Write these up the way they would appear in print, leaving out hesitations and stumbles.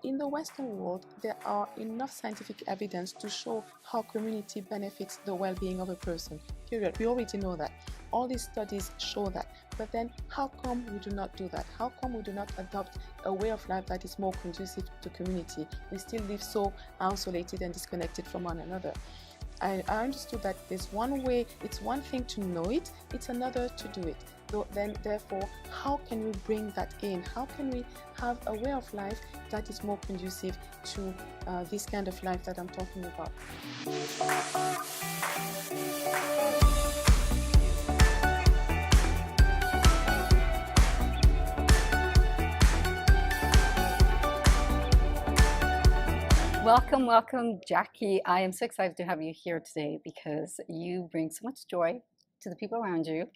in the Western world, there are enough scientific evidence to show how community benefits the well-being of a person. Period. We already know that. All these studies show that. But then, how come we do not do that? How come we do not adopt a way of life that is more conducive to community? We still live so isolated and disconnected from one another. I understood that there's one way, it's one thing to know it, it's another to do it. Then, therefore, how can we bring that in? How can we have a way of life that is more conducive to this kind of life that I'm talking about? Welcome, welcome, Jacky. I am so excited to have you here today because you bring so much joy to the people around you.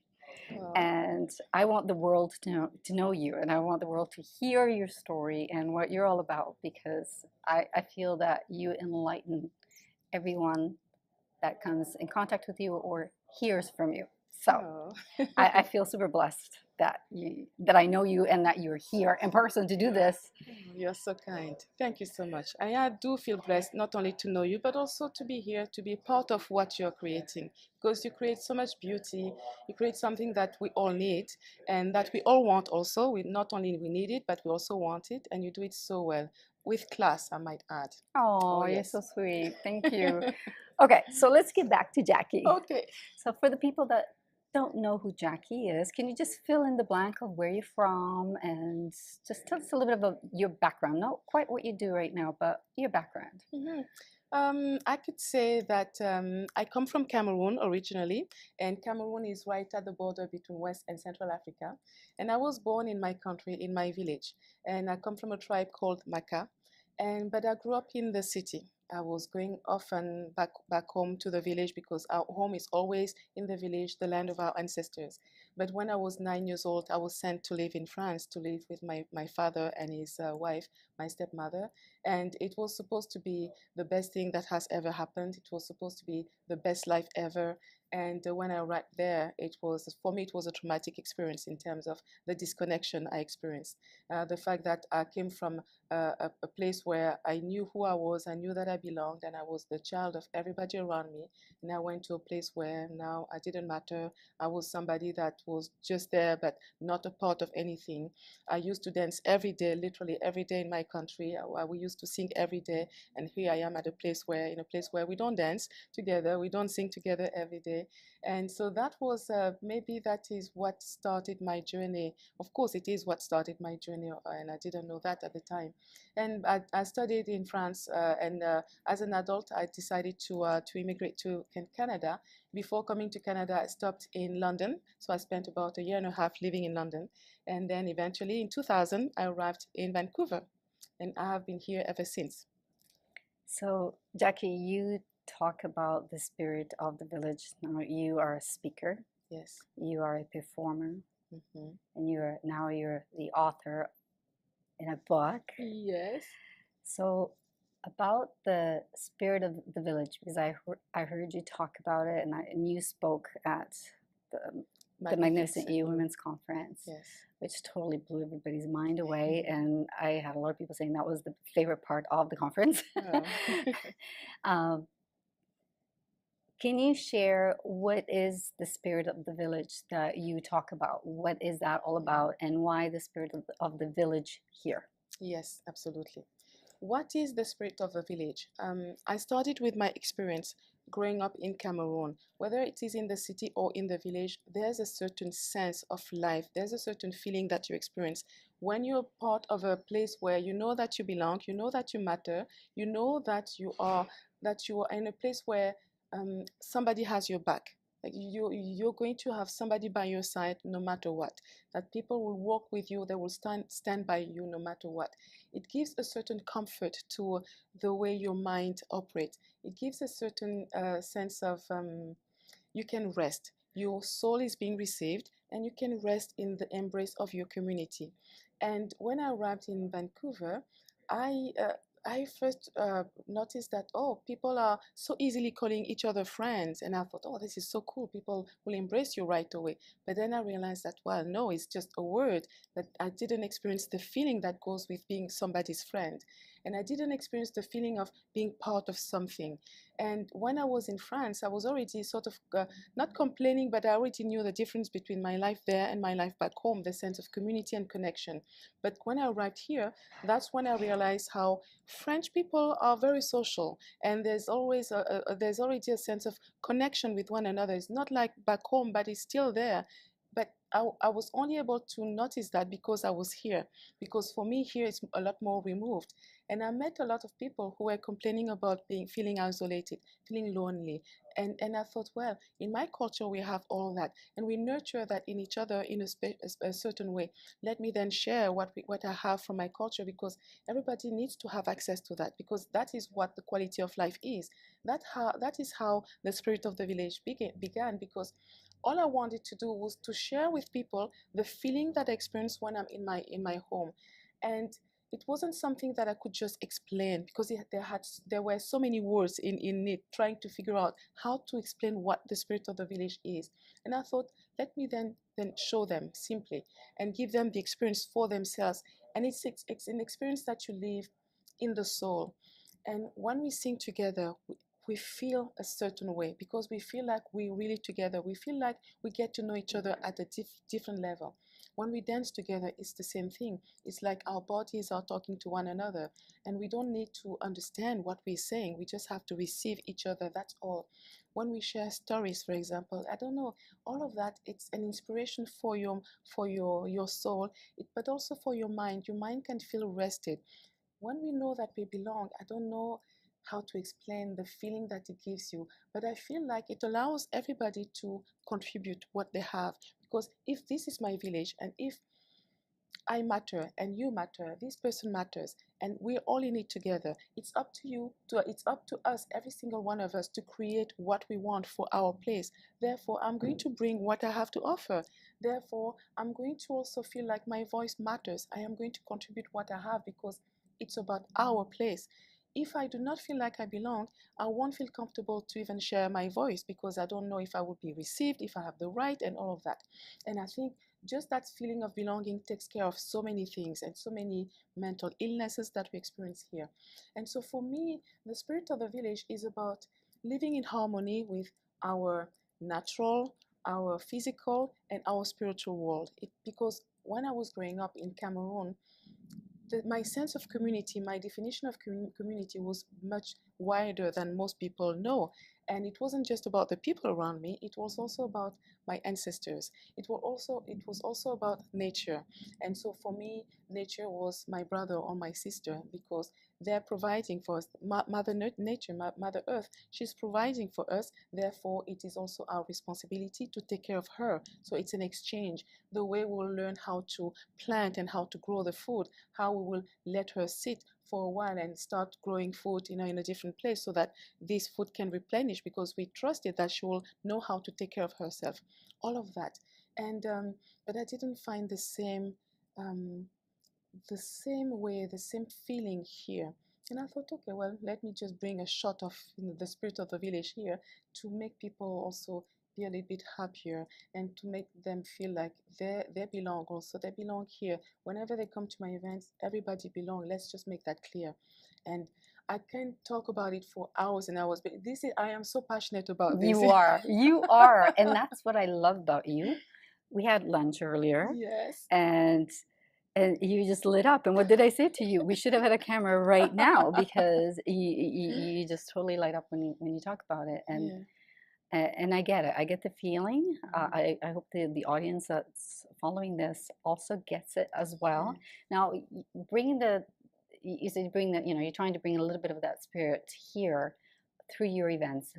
And I want the world to know you, and I want the world to hear your story and what you're all about, because I feel that you enlighten everyone that comes in contact with you or hears from you. So I feel super blessed that I know you and that you're here in person to do this. You're so kind. Thank you so much. I do feel blessed not only to know you, but also to be here, to be part of what you're creating, because you create so much beauty. You create something that we all need and that we all want also. Not only we need it, but we also want it, and you do it so well. With class, I might add. Oh, yes. You're so sweet. Thank you. Okay, so let's get back to Jacky. Okay. So for the people that don't know who Jacky is, can you just fill in the blank of where you're from and just tell us a little bit about your background? Not quite what you do right now, but your background. I could say that I come from Cameroon originally, and Cameroon is right at the border between West and Central Africa. And I was born in my country, in my village, and I come from a tribe called Maka. But I grew up in the city. I was going often back home to the village because our home is always in the village, the land of our ancestors. But when I was 9 years old, I was sent to live in France, to live with my father and his wife, my stepmother. And it was supposed to be the best thing that has ever happened. It was supposed to be the best life ever. And when I arrived there, for me, it was a traumatic experience in terms of the disconnection I experienced. The fact that I came from a place where I knew who I was, I knew that I belonged, and I was the child of everybody around me. And I went to a place where now I didn't matter. I was somebody that was just there, but not a part of anything. I used to dance every day, literally every day in my country. We used to sing every day, and here I am in a place where we don't dance together, we don't sing together every day. And so that was maybe that is what started my journey. Of course, it is what started my journey, and I didn't know that at the time. And I studied in France, and as an adult, I decided to immigrate to Canada. Before coming to Canada, I stopped in London, so I spent about a year and a half living in London. And then eventually, in 2000, I arrived in Vancouver, and I have been here ever since. So, Jacky, you talk about the spirit of the village. Now, you are a speaker. Yes. You are a performer. And you're the author in a book. Yes. So, about the spirit of the village, because I heard you talk about it, and you spoke at the Magnificent You Women's Conference, yes, which totally blew everybody's mind away. And I had a lot of people saying that was the favorite part of the conference. Can you share what is the spirit of the village that you talk about? What is that all about, and why the spirit of the village here? Yes, absolutely. What is the spirit of the village? I started with my experience growing up in Cameroon. Whether it is in the city or in the village, there's a certain sense of life. There's a certain feeling that you experience when you're part of a place where you know that you belong, you know that you matter, you know that you are in a place where somebody has your back. Like you're going to have somebody by your side no matter what. That people will walk with you, they will stand by you no matter what. It gives a certain comfort to the way your mind operates. It gives a certain sense of you can rest. Your soul is being received, and you can rest in the embrace of your community. And when I arrived in Vancouver, I I first noticed that, oh, people are so easily calling each other friends. And I thought, oh, this is so cool. People will embrace you right away. But then I realized that, well, no, it's just a word, that I didn't experience the feeling that goes with being somebody's friend. And I didn't experience the feeling of being part of something. And when I was in France, I was already sort of not complaining, but I already knew the difference between my life there and my life back home, the sense of community and connection. But when I arrived here, that's when I realized how French people are very social, and there's always there's already a sense of connection with one another. It's not like back home, but it's still there. But I was only able to notice that because I was here. Because for me, here it's a lot more removed. And I met a lot of people who were complaining about feeling isolated, feeling lonely. And I thought, well, in my culture, we have all that. And we nurture that in each other in a certain way. Let me then share what I have from my culture, because everybody needs to have access to that, because that is what the quality of life is. That is how the spirit of the village began, because all I wanted to do was to share with people the feeling that I experience when I'm in my home. And it wasn't something that I could just explain, because there were so many words in it, trying to figure out how to explain what the spirit of the village is. And I thought, let me then show them simply and give them the experience for themselves. And it's an experience that you live in the soul. And when we sing together, we feel a certain way, because we feel like we're really together. We feel like we get to know each other at a different level. When we dance together, it's the same thing. It's like our bodies are talking to one another, and we don't need to understand what we're saying. We just have to receive each other. That's all. When we share stories, for example, I don't know, all of that, it's an inspiration for your soul, but also for your mind. Your mind can feel rested when we know that we belong. I don't know how to explain the feeling that it gives you, but I feel like it allows everybody to contribute what they have. Because if this is my village, and if I matter and you matter, this person matters, and we're all in it together, it's up to us, every single one of us, to create what we want for our place. Therefore, I'm going to bring what I have to offer. Therefore, I'm going to also feel like my voice matters. I am going to contribute what I have, because it's about our place. If I do not feel like I belong, I won't feel comfortable to even share my voice, because I don't know if I will be received, if I have the right, and all of that. And I think just that feeling of belonging takes care of so many things and so many mental illnesses that we experience here. And so for me, the spirit of the village is about living in harmony with our natural, our physical, and our spiritual world. Because when I was growing up in Cameroon, my sense of community, my definition of community was much wider than most people know. And it wasn't just about the people around me, it was also about my ancestors. It was also about nature. And so for me, nature was my brother or my sister, because they're providing for us. Mother Nature, Mother Earth, she's providing for us. Therefore, it is also our responsibility to take care of her. So it's an exchange. The way we'll learn how to plant and how to grow the food, how we will let her sit for a while and start growing food in a different place, so that this food can replenish, because we trusted that she will know how to take care of herself. All of that. And but I didn't find um, the same feeling here. And I thought, okay, well, let me just bring a shot of the spirit of the village here, to make people also be a little bit happier, and to make them feel like they belong also. They belong here. Whenever they come to my events, everybody belong. Let's just make that clear. And I can talk about it for hours and hours, but I am so passionate about this. You are, and that's what I love about you. We had lunch earlier, Yes. and you just lit up. And what did I say to you? We should have had a camera right now, because you just totally light up when you talk about it. And Yeah. and I get it. I get the feeling. Mhm. I hope the audience that's following this also gets it as well. Yeah. Now, you said you bring that, you're trying to bring a little bit of that spirit here through your events.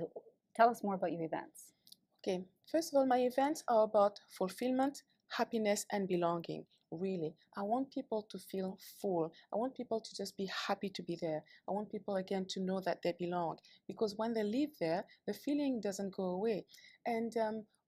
Tell us more about your events. Okay, first of all, my events are about fulfillment, happiness, and belonging. Really, I want people to feel full. I want people to just be happy to be there. I want people again to know that they belong, because when they live there, the feeling doesn't go away. And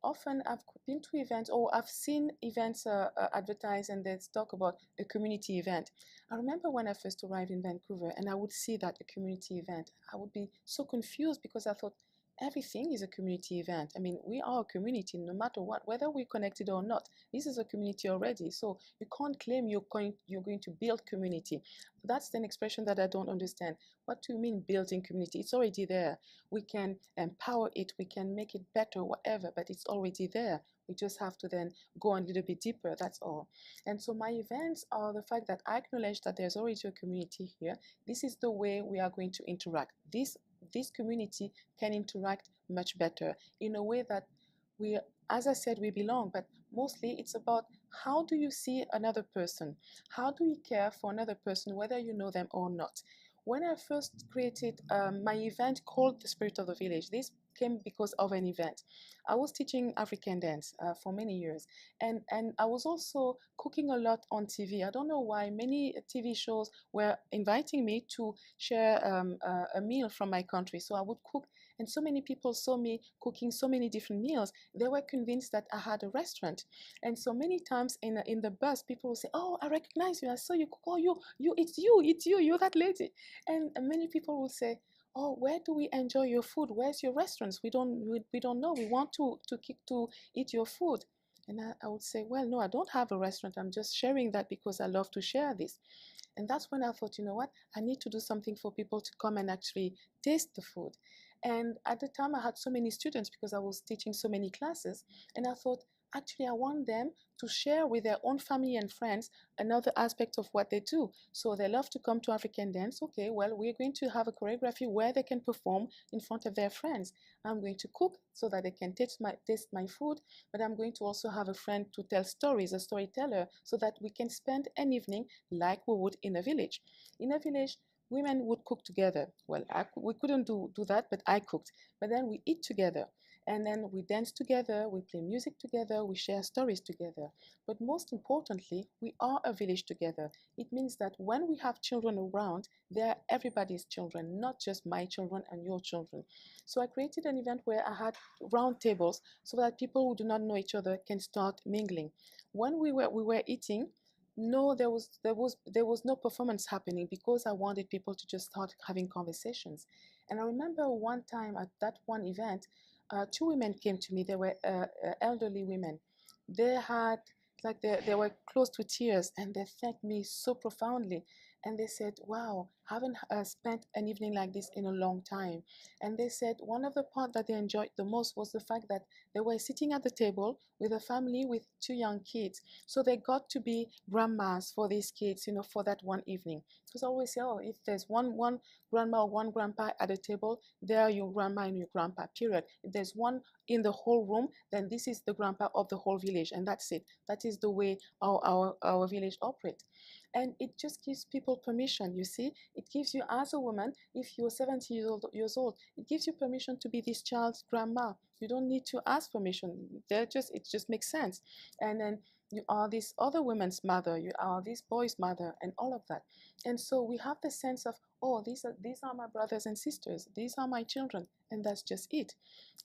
often I've been to events, or I've seen events advertised, and there's talk about a community event. I remember when I first arrived in Vancouver and I would see that a community event, I would be so confused because I thought everything is a community event. I mean, we are a community no matter what, whether we're connected or not. This is a community already. So you can't claim you're going to build community. That's an expression that I don't understand. What do you mean building community? It's already there. We can empower it, we can make it better, whatever, but it's already there. We just have to then go a little bit deeper, that's all. And so my events are the fact that I acknowledge that there's already a community here. This is the way we are going to interact. This community can interact much better in a way that we, as I said, we belong, but mostly it's about how do you see another person? How do you care for another person, whether you know them or not? When I first created my event called The Spirit of the Village, this came because of an event. I was teaching African dance for many years, and I was also cooking a lot on TV. I don't know why many TV shows were inviting me to share a meal from my country. So I would cook, and so many people saw me cooking so many different meals. They were convinced that I had a restaurant. And so many times in the bus, people will say, "Oh, I recognize you. I saw you cook. Oh, it's you, you're that lady." And many people will say, "Oh, where do we enjoy your food? Where's your restaurants? We don't know. We want to eat your food." And I would say, "Well, no, I don't have a restaurant. I'm just sharing that because I love to share this." And that's when I thought, you know what, I need to do something for people to come and actually taste the food. And at the time, I had so many students because I was teaching so many classes. And I thought, actually, I want them to share with their own family and friends another aspect of what they do. So they love to come to African dance. Okay, well, we're going to have a choreography where they can perform in front of their friends. I'm going to cook so that they can taste my food, but I'm going to also have a friend to tell stories, a storyteller, so that we can spend an evening like we would in a village. In a village, women would cook together. Well, we couldn't do that, but I cooked. But then we eat together. And then we dance together, we play music together, we share stories together. But most importantly, we are a village together. It means that when we have children around, they are everybody's children, not just my children and your children. So I created an event where I had round tables so that people who do not know each other can start mingling. When we were eating, no, there was no performance happening because I wanted people to just start having conversations. And I remember one time at that one event, two women came to me. They were elderly women. They had, like, they were close to tears, and they thanked me so profoundly. And they said, "Wow, haven't spent an evening like this in a long time." And they said one of the part that they enjoyed the most was the fact that they were sitting at the table with a family with two young kids. So they got to be grandmas for these kids, for that one evening. Because I always say, oh, if there's one grandma or one grandpa at the table, they are your grandma and your grandpa, period. If there's one in the whole room, then this is the grandpa of the whole village, and that's it. That is the way our village operates. And it just gives people permission, you see. It gives you, as a woman, if you're 70 years old, it gives you permission to be this child's grandma. You don't need to ask permission. It just makes sense. And then you are this other woman's mother, you are this boy's mother, and all of that. And so we have the sense of, oh, these are my brothers and sisters, these are my children, and that's just it.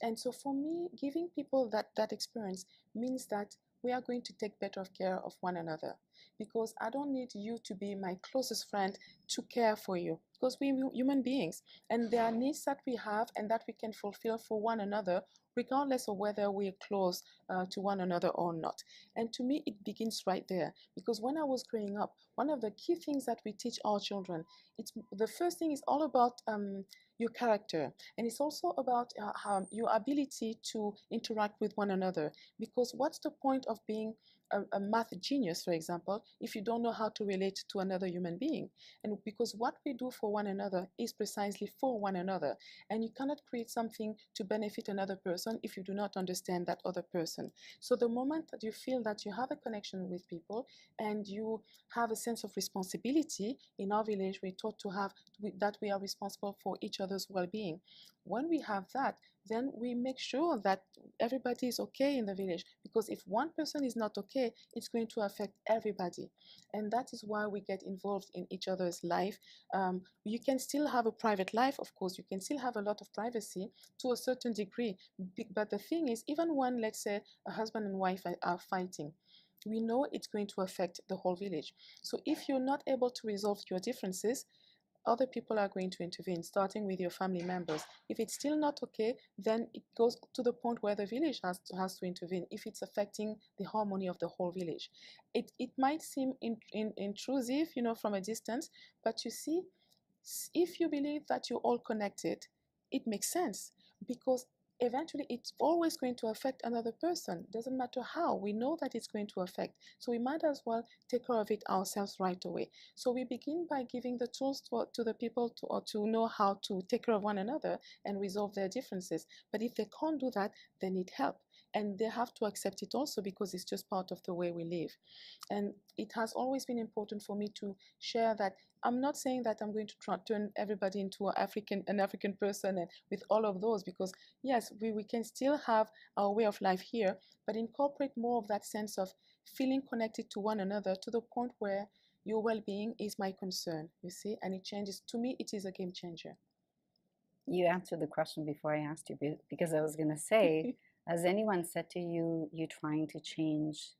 And so for me, giving people that experience means that we are going to take better care of one another, because I don't need you to be my closest friend to care for you, because we're human beings, and there are needs that we have and that we can fulfill for one another, regardless of whether we're close to one another or not. And to me, it begins right there, because when I was growing up, one of the key things that we teach our children, it's the first thing is all about your character, and it's also about your ability to interact with one another. Because what's the point of being a math genius, for example, if you don't know how to relate to another human being? And because what we do for one another is precisely for one another, and you cannot create something to benefit another person if you do not understand that other person. So the moment that you feel that you have a connection with people and you have a sense of responsibility, in our village we're taught to have that we are responsible for each other's well-being. When we have that, then we make sure that everybody is okay in the village, because if one person is not okay, it's going to affect everybody. And that is why we get involved in each other's life. You can still have a private life, of course, you can still have a lot of privacy to a certain degree, but the thing is, even when, let's say, a husband and wife are fighting, we know it's going to affect the whole village. So if you're not able to resolve your differences, other people are going to intervene, starting with your family members. If it's still not okay, then it goes to the point where the village has to intervene if it's affecting the harmony of the whole village. It might seem intrusive, from a distance, but you see, if you believe that you're all connected, it makes sense, because eventually it's always going to affect another person. Doesn't matter how, we know that it's going to affect. So we might as well take care of it ourselves right away. So we begin by giving the tools to the people to know how to take care of one another and resolve their differences. But if they can't do that, they need help. And they have to accept it also, because it's just part of the way we live. And it has always been important for me to share that I'm not saying that I'm going to turn everybody into an African person and with all of those, because yes, we can still have our way of life here, but incorporate more of that sense of feeling connected to one another, to the point where your well-being is my concern, you see, and it changes. To me, it is a game changer. You answered the question before I asked you, because I was going to say, has anyone said to you, you're trying to change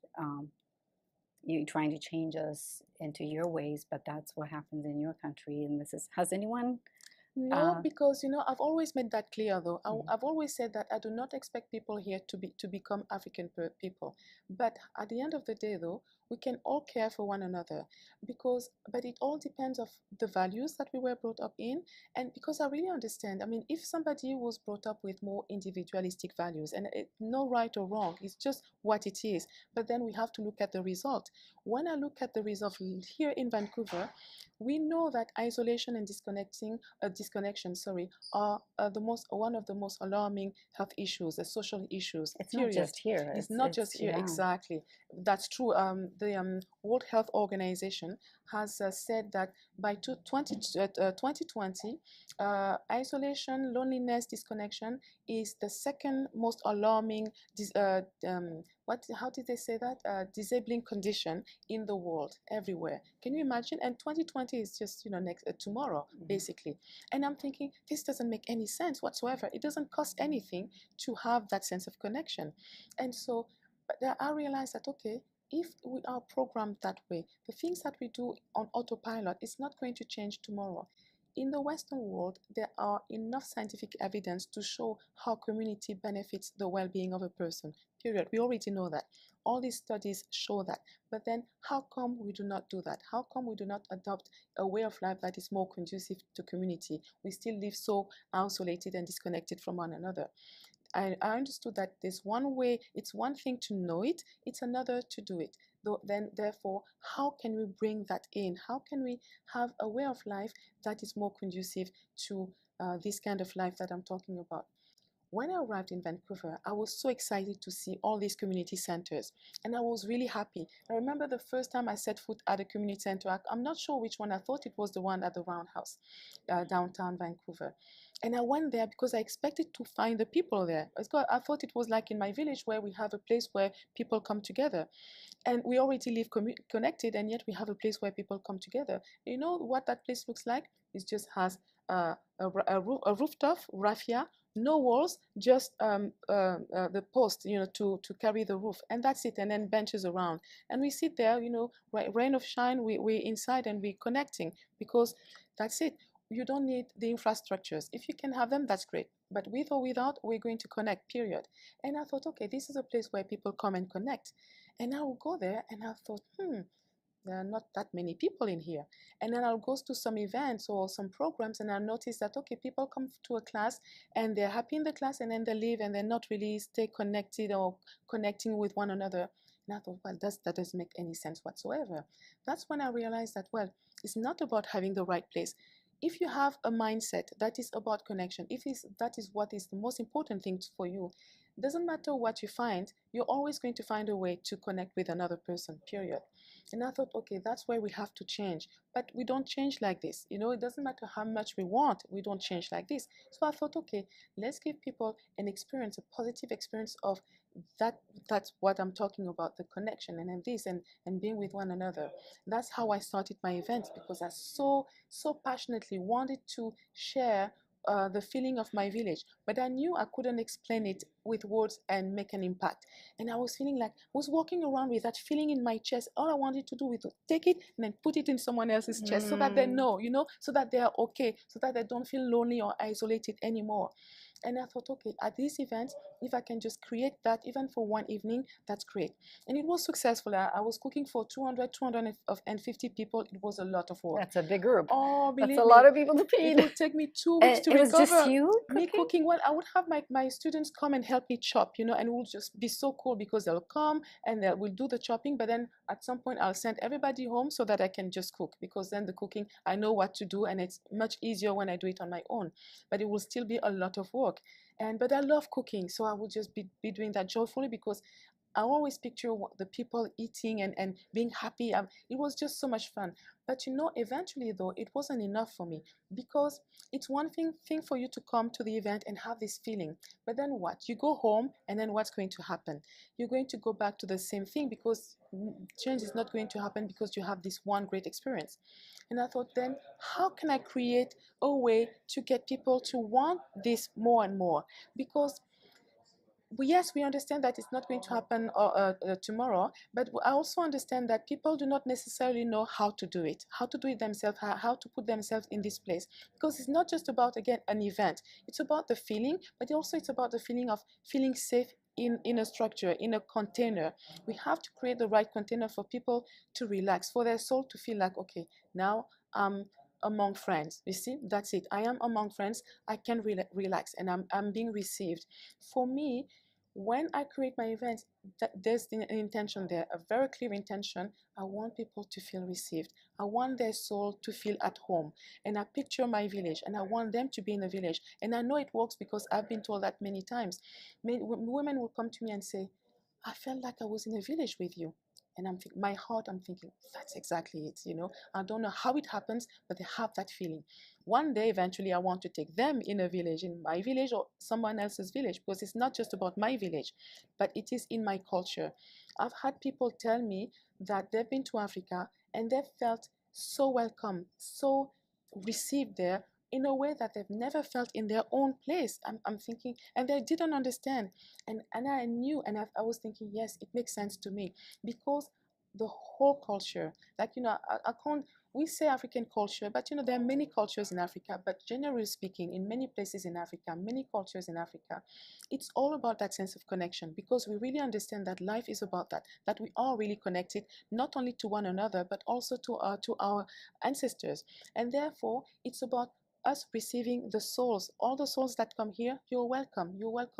us into your ways, but that's what happens in your country, and has anyone? No, because I've always made that clear, though. Mm-hmm. I've always said that I do not expect people here to become African people. But at the end of the day, though, we can all care for one another, but it all depends of the values that we were brought up in. And because I really understand, I mean, if somebody was brought up with more individualistic values, and no right or wrong, it's just what it is. But then we have to look at the result. When I look at the result here in Vancouver, we know that isolation and disconnection, are one of the most alarming health issues, social issues. It's period. not just here. It's not just here, yeah. exactly. That's true. The World Health Organization has said that by 2020, isolation, loneliness, disconnection is the second most alarming how did they say that? Disabling condition in the world, everywhere. Can you imagine? And 2020 is just, next tomorrow, basically. And I'm thinking, this doesn't make any sense whatsoever. It doesn't cost anything to have that sense of connection. And so, but I realized that, okay, if we are programmed that way, the things that we do on autopilot is not going to change tomorrow. In the Western world, there are enough scientific evidence to show how community benefits the well-being of a person, period. We already know that. All these studies show that. But then how come we do not do that? How come we do not adopt a way of life that is more conducive to community? We still live so isolated and disconnected from one another. I understood that there's one way, it's one thing to know it, it's another to do it. Then, therefore, how can we bring that in? How can we have a way of life that is more conducive to this kind of life that I'm talking about? When I arrived in Vancouver, I was so excited to see all these community centers, and I was really happy. I remember the first time I set foot at a community center, I'm not sure which one, I thought it was the one at the Roundhouse, downtown Vancouver. And I went there because I expected to find the people there. I thought it was like in my village, where we have a place where people come together. And we already live connected, and yet we have a place where people come together. You know what that place looks like? It just has a rooftop, raffia, no walls, just the post, to carry the roof, and that's it. And then benches around, and we sit there, rain or shine, we inside and we connecting, because that's it. You don't need the infrastructures. If you can have them, that's great. But with or without, we're going to connect, period. And I thought, okay, this is a place where people come and connect. And I will go there, and I thought, there are not that many people in here. And then I'll go to some events or some programs, and I'll notice that, okay, people come to a class and they're happy in the class, and then they leave, and they're not really stay connected or connecting with one another. And I thought, well, that doesn't make any sense whatsoever. That's when I realized that, well, it's not about having the right place. If you have a mindset that is about connection, that is what is the most important thing for you, doesn't matter what you find, you're always going to find a way to connect with another person, period. And I thought, okay, that's where we have to change. But we don't change like this. You know, it doesn't matter how much we want, we don't change like this. So I thought, okay, let's give people an experience, a positive experience of that. That's what I'm talking about, the connection and this and being with one another. That's how I started my events, because I so passionately wanted to share the feeling of my village, but I knew I couldn't explain it with words and make an impact. And I was feeling like I was walking around with that feeling in my chest. All I wanted to do was to take it and then put it in someone else's chest, so that they know, you know, so that they are okay, so that they don't feel lonely or isolated anymore. And I thought, okay, at these events, if I can just create that even for one evening, that's great. And it was successful. I was cooking for 250 people. It was a lot of work. That's a big group. Oh, That's believe a me, lot of people to feed. it would take me 2 weeks to It was recover. just you Me cooking? cooking. Well, I would have my students come and help me chop, you know, and it would just be so cool because they'll come and they will do the chopping. But then at some point, I'll send everybody home so that I can just cook, because then the cooking, I know what to do, and it's much easier when I do it on my own. But it will still be a lot of work. But I love cooking, so I would just be doing that joyfully, because I always picture the people eating and being happy. It was just so much fun. But you know, eventually though, it wasn't enough for me, because it's one thing for you to come to the event and have this feeling. But then what? You go home, and then what's going to happen? You're going to go back to the same thing, because change is not going to happen because you have this one great experience. And I thought, then how can I create a way to get people to want this more and more? Because yes, we understand that it's not going to happen tomorrow, but I also understand that people do not necessarily know how to do it themselves, how to put themselves in this place. Because it's not just about, again, an event. It's about the feeling, but also it's about the feeling of feeling safe in a structure, in a container. We have to create the right container for people to relax, for their soul to feel like, okay, now I'm among friends. You see, that's it. I am among friends. I can relax, and I'm being received. For me, when I create my events, there's an intention there, a very clear intention. I want people to feel received. I want their soul to feel at home. And I picture my village, and I want them to be in a village. And I know it works because I've been told that many times. Women will come to me and say, I felt like I was in a village with you. And my heart, I'm thinking, that's exactly it. You know, I don't know how it happens, but they have that feeling. One day, eventually, I want to take them in a village, in my village or someone else's village, because it's not just about my village, but it is in my culture. I've had people tell me that they've been to Africa and they've felt so welcome, so received there in a way that they've never felt in their own place. I'm thinking, and they didn't understand. And I knew, and I was thinking, yes, it makes sense to me, because the whole culture, like, you know, I can't, we say African culture, but you know, there are many cultures in Africa, but generally speaking, in many places in Africa, many cultures in Africa, it's all about that sense of connection, because we really understand that life is about that we are really connected, not only to one another, but also to our ancestors. And therefore, it's about us receiving the souls, all the souls that come here. You're welcome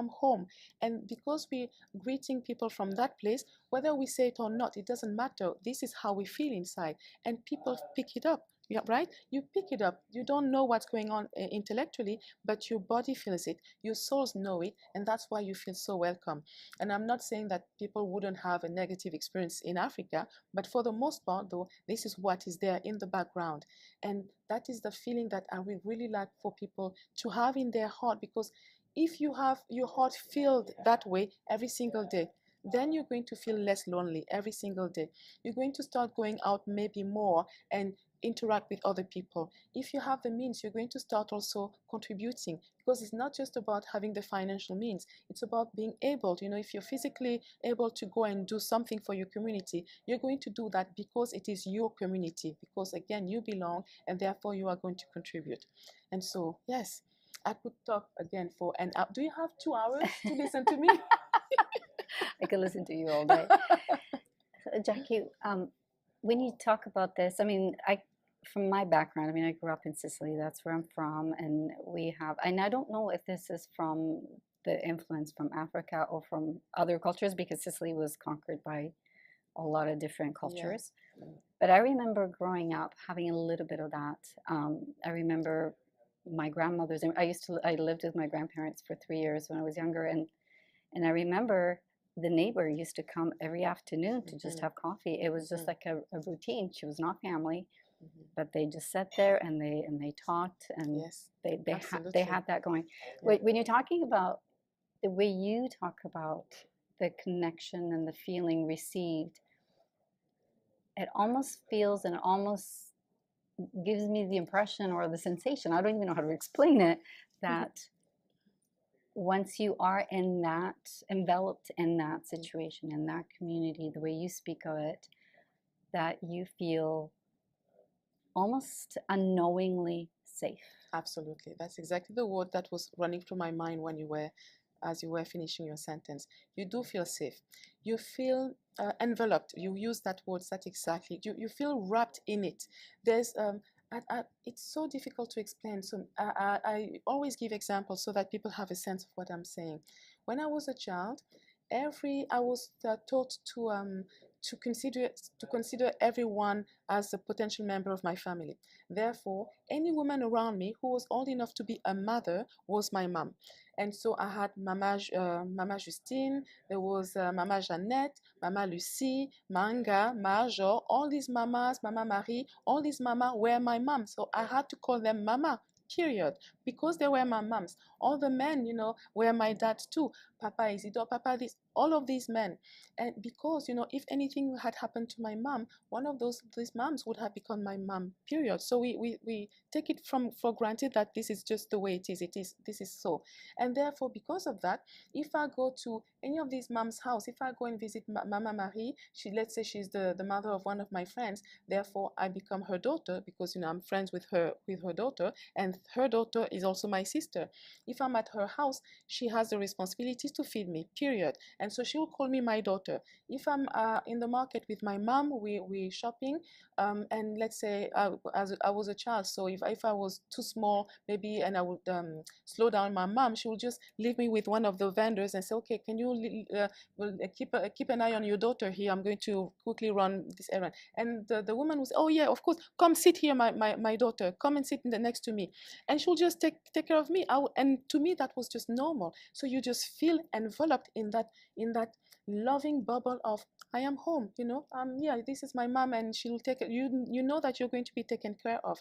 home. And because we're greeting people from that place, whether we say it or not, it doesn't matter. This is how we feel inside, and people pick it up. Yeah, right? You pick it up. You don't know what's going on intellectually, but your body feels it. Your souls know it, and that's why you feel so welcome. And I'm not saying that people wouldn't have a negative experience in Africa, but for the most part, though, this is what is there in the background. And that is the feeling that I would really like for people to have in their heart, because if you have your heart filled that way every single day, then you're going to feel less lonely every single day. You're going to start going out maybe more and interact with other people. If you have the means, you're going to start also contributing, because it's not just about having the financial means. It's about being able to, you know, if you're physically able to go and do something for your community, you're going to do that because it is your community, because again, you belong, and therefore you are going to contribute. And so, yes, I could talk again for an hour. Do you have 2 hours to listen to me? I could listen to you all day. Jacky, when you talk about this, I mean, from my background, I mean, I grew up in Sicily. That's where I'm from, and we have, and I don't know if this is from the influence from Africa or from other cultures, because Sicily was conquered by a lot of different cultures. Yeah. But I remember growing up having a little bit of that. I remember my grandmother's. I lived with my grandparents for 3 years when I was younger, and I remember the neighbor used to come every afternoon to just have coffee. It was just like a routine. She was not family, but they just sat there and they talked, and Yes, they had that going. When you're talking about the way you talk about the connection and the feeling received, it almost feels and it almost gives me the impression or the sensation, I don't even know how to explain it, that once you are in that, enveloped in that situation, in that community, the way you speak of it, that you feel almost unknowingly safe. Absolutely. That's exactly the word that was running through my mind as you were finishing your sentence. You do feel safe. You feel enveloped. You use that word, that exactly. You feel wrapped in it. There's it's so difficult to explain. So I always give examples so that people have a sense of what I'm saying. When I was a child, I was taught to consider everyone as a potential member of my family. Therefore, any woman around me who was old enough to be a mother was my mom. And so I had Mama Justine, there was Mama Jeannette, Mama Lucie, Manga, Marjo, all these mamas, Mama Marie, all these mama were my mom. So I had to call them mama, period, because they were my moms. All the men, were my dad too. Papa Isidore, Papa this, all of these men. And because, if anything had happened to my mom, one of these moms would have become my mom, period. So we take it for granted that this is just the way it is. This is so. And therefore, because of that, if I go to any of these moms' house, if I go and visit Mama Marie, let's say she's the mother of one of my friends, therefore I become her daughter because I'm friends with her daughter, and her daughter is also my sister. If I'm at her house, she has the responsibility to feed me, period. And so she will call me my daughter. If I'm in the market with my mom, we shopping, and let's say as I was a child, so if I was too small, maybe, and I would slow down my mom, she would just leave me with one of the vendors and say, okay, can you keep an eye on your daughter here? I'm going to quickly run this errand. And the woman would say, oh yeah, of course, come sit here, my daughter, come and sit next to me. And she'll just take care of me. And to me, that was just normal. So you just feel enveloped in that loving bubble of I am home, yeah, this is my mom, and she'll take it. You know that you're going to be taken care of.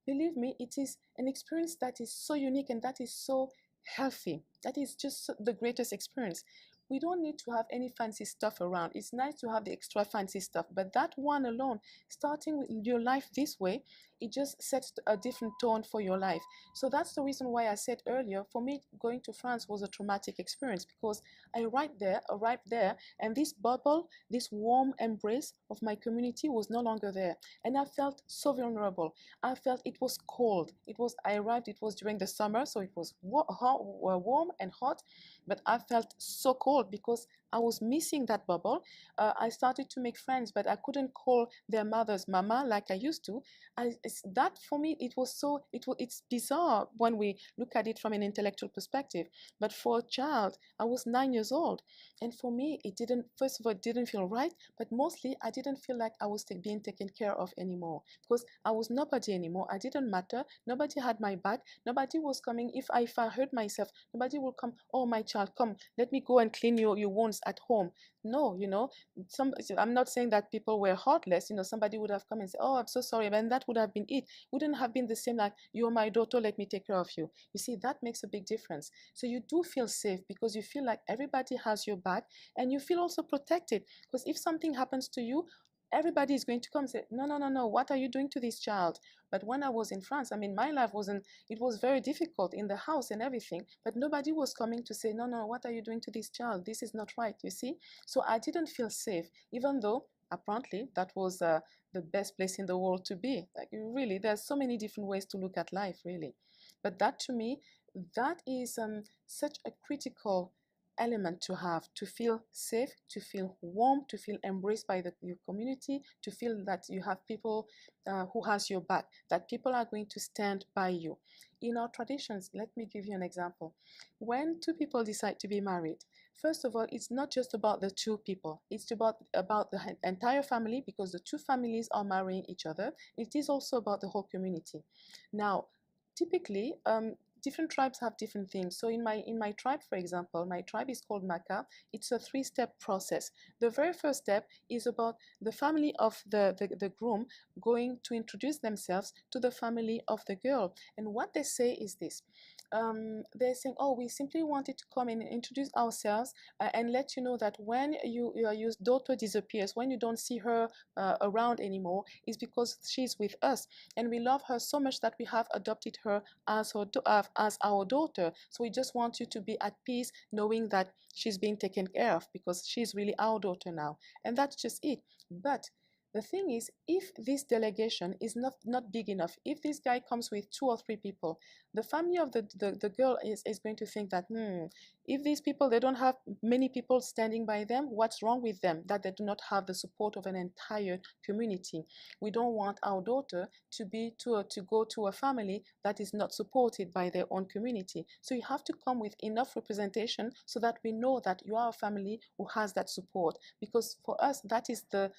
Believe me, it is an experience that is so unique and that is so healthy. That is just the greatest experience. We don't need to have any fancy stuff around. It's nice to have the extra fancy stuff, but that one alone, starting with your life this way, it just sets a different tone for your life. So that's the reason why I said earlier, for me, going to France was a traumatic experience, because I arrived there, and this bubble, this warm embrace of my community was no longer there. And I felt so vulnerable. I felt it was cold. I arrived, it was during the summer, so it was warm and hot, but I felt so cold because I was missing that bubble. I started to make friends, but I couldn't call their mothers mama like I used to. That for me, it's bizarre when we look at it from an intellectual perspective. But for a child, I was 9 years old, and for me, first of all, it didn't feel right, but mostly I didn't feel like I was being taken care of anymore, because I was nobody anymore. I didn't matter. Nobody had my back. Nobody was coming. If I hurt myself, nobody will come. Oh, my child, come, let me go and clean your wounds at home. No, I'm not saying that people were heartless. Somebody would have come and said, oh, I'm so sorry, and that would have been it. Wouldn't have been the same like, you're my daughter, let me take care of you. You see, that makes a big difference. So you do feel safe because you feel like everybody has your back, and you feel also protected, because if something happens to you, everybody is going to come and say, no, no, no, no, what are you doing to this child? But when I was in France, my life it was very difficult in the house and everything, but nobody was coming to say, no, no, what are you doing to this child? This is not right, you see? So I didn't feel safe, even though apparently that was the best place in the world to be. Like, really, there's so many different ways to look at life, really. But that, to me, that is such a critical element to have, to feel safe, to feel warm, to feel embraced by your community, to feel that you have people who has your back, that people are going to stand by you. In our traditions, let me give you an example. When two people decide to be married, first of all, it's not just about the two people. It's about the entire family, because the two families are marrying each other. It is also about the whole community. Now, typically, different tribes have different things. So in my tribe, for example, my tribe is called Maka. It's a 3-step process. The very first step is about the family of the groom going to introduce themselves to the family of the girl. And what they say is this. They're saying, oh, we simply wanted to come and introduce ourselves and let you know that when your daughter disappears, when you don't see her around anymore, is because she's with us, and we love her so much that we have adopted her as our daughter. So we just want you to be at peace knowing that she's being taken care of, because she's really our daughter now. And that's just it. But the thing is, if this delegation is not big enough, if this guy comes with 2 or 3 people, the family of the girl is going to think that, if these people, they don't have many people standing by them, what's wrong with them, that they do not have the support of an entire community? We don't want our daughter to go to a family that is not supported by their own community. So you have to come with enough representation so that we know that you are a family who has that support, because for us, that is the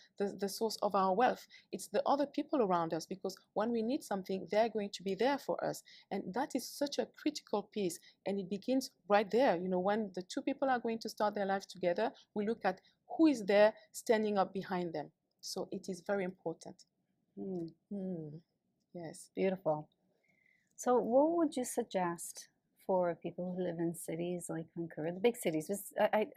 source of our wealth. It's the other people around us, because when we need something, they're going to be there for us. And that is such a critical piece, and it begins right there. When the 2 people are going to start their lives together, we look at who is there standing up behind them. So it is very important. Yes. Beautiful. So what would you suggest for people who live in cities like Vancouver, the big cities? I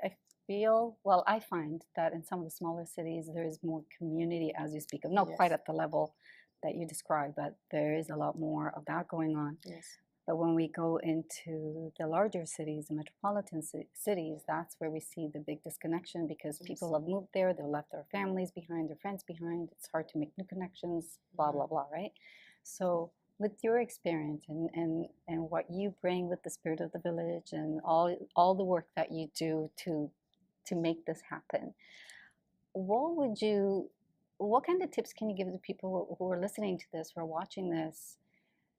feel, well, I find that in some of the smaller cities, there is more community, as you speak of, not Yes. quite at the level that you described, but there is a lot more of that going on. Yes. But when we go into the larger cities, the metropolitan cities, that's where we see the big disconnection, because people have moved there, they've left their families behind, their friends behind. It's hard to make new connections, blah, blah, blah, right? So with your experience and what you bring with the spirit of the village and all the work that you do to make this happen, what kind of tips can you give to people who are listening to this, who are watching this?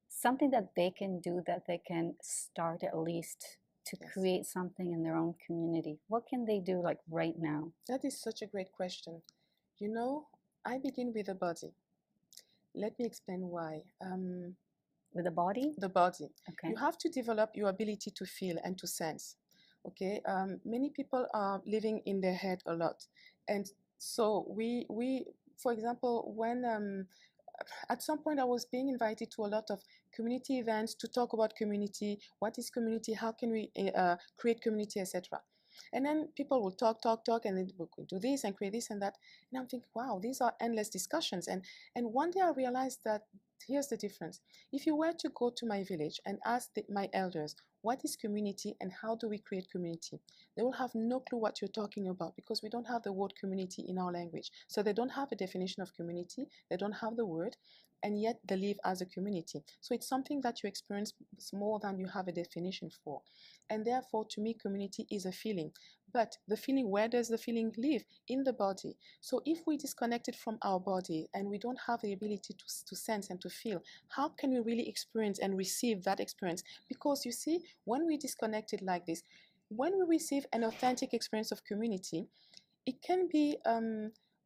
Something that they can do, that they can start at least to create something in their own community. What can they do, like right now? That is such a great question. I begin with the body. Let me explain why. With the body? The body. Okay. You have to develop your ability to feel and to sense. Okay. Many people are living in their head a lot, and so we for example, when at some point I was being invited to a lot of community events to talk about community. What is community? How can we create community, etc. And then people will talk, and then we'll do this and create this and that. And I'm thinking, wow, these are endless discussions. And one day I realized that here's the difference. If you were to go to my village and ask my elders, what is community and how do we create community? They will have no clue what you're talking about, because we don't have the word community in our language. So they don't have a definition of community, they don't have the word, and yet they live as a community. So it's something that you experience more than you have a definition for. And therefore, to me, community is a feeling. But the feeling, where does the feeling live? In the body. So if we disconnect it from our body and we don't have the ability to sense and to feel, how can we really experience and receive that experience? Because you see, when we disconnect it like this, when we receive an authentic experience of community, it can be,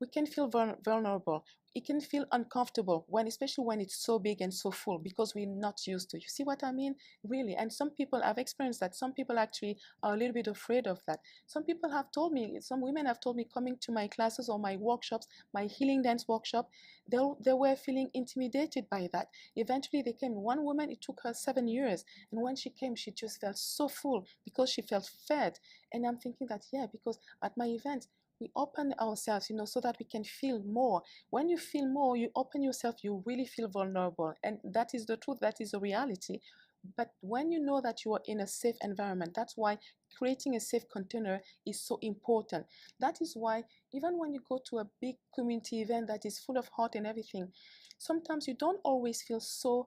we can feel vulnerable. It can feel uncomfortable, especially when it's so big and so full, because we're not used to. You see what I mean? Really. And some people, I've experienced that. Some people actually are a little bit afraid of that. Some women have told me, coming to my classes or my workshops, my healing dance workshop, they were feeling intimidated by that. Eventually they came. One woman, it took her 7 years. And when she came, she just felt so full because she felt fed. And I'm thinking that, yeah, because at my events, we open ourselves, so that we can feel more. When you feel more, you open yourself, you really feel vulnerable. And that is the truth, that is the reality. But when you know that you are in a safe environment, that's why creating a safe container is so important. That is why even when you go to a big community event that is full of heart and everything, sometimes you don't always feel so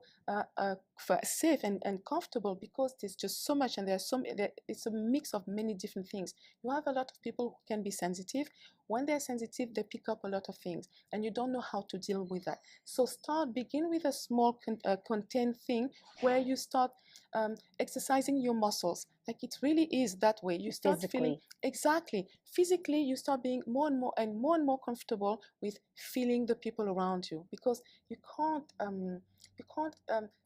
safe and comfortable, because there's just so much, and it's a mix of many different things. You have a lot of people who can be sensitive. When they're sensitive, they pick up a lot of things, and you don't know how to deal with that. So begin with a small contained thing where you start exercising your muscles. Like, it really is that way. You start feeling, exactly, physically, you start being more and more comfortable with feeling the people around you, because you can't You can't